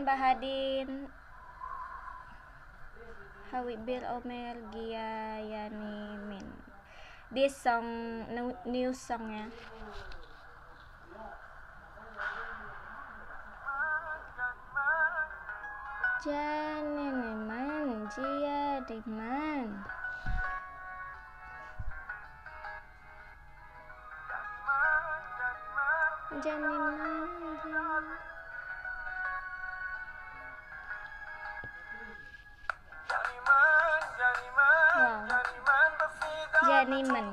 Bahadin, Hawbir, Omer, Giyany. This song, new song ya. Janiman, Jia Diman. Janiman. Janiman.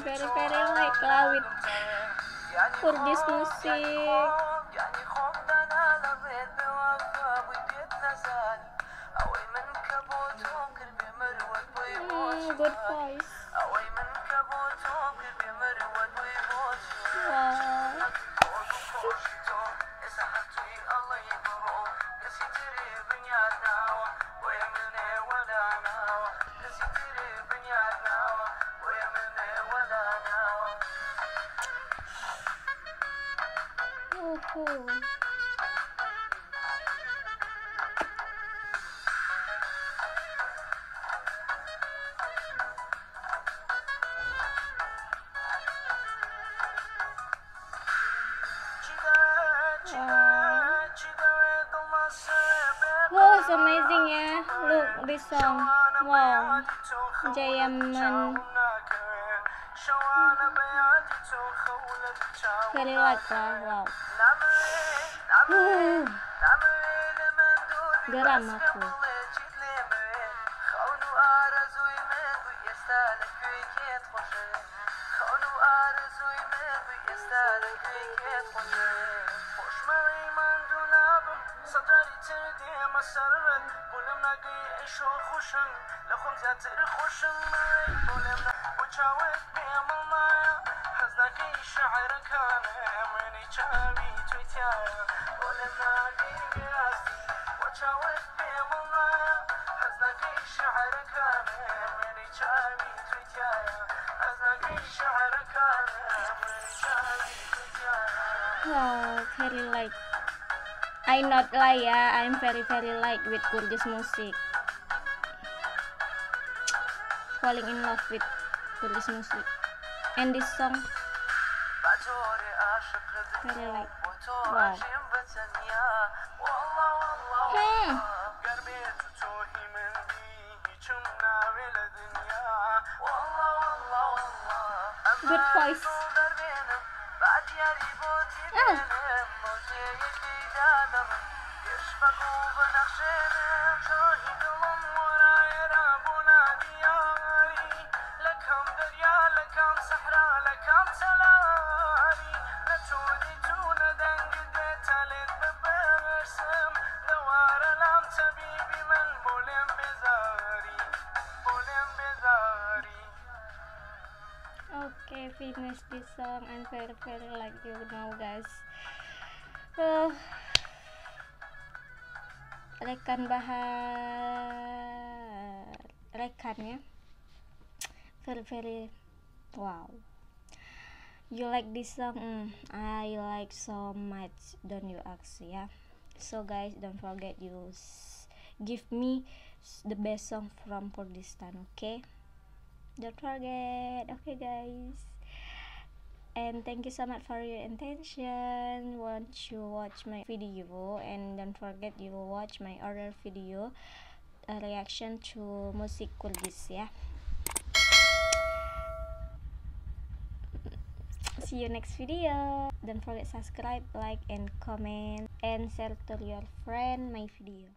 Very like with Kurdish music. Good voice. Wow, it's amazing ya. Look this song. Wow. Jayaman. Very like that. Wow. Geram aku. Wow, very like. I not lie ya, I'm very like with Kurdish music. Falling in love with Kurdish music. And this song very like. Wow. Good voice. Okay, finish this song. I'm very like you now, guys. Rekan Rekan ya. Very wow. You like this song? I like so much. Don't you ask ya? So guys, don't forget you give me the best song from Kurdistan, okay? Don't forget. Okay guys, and thank you so much for your attention. Once you watch my video, and don't forget you watch my other video, reaction to music Kurdish ya. See you next video. Don't forget subscribe, like, and comment, and share to your friend my video.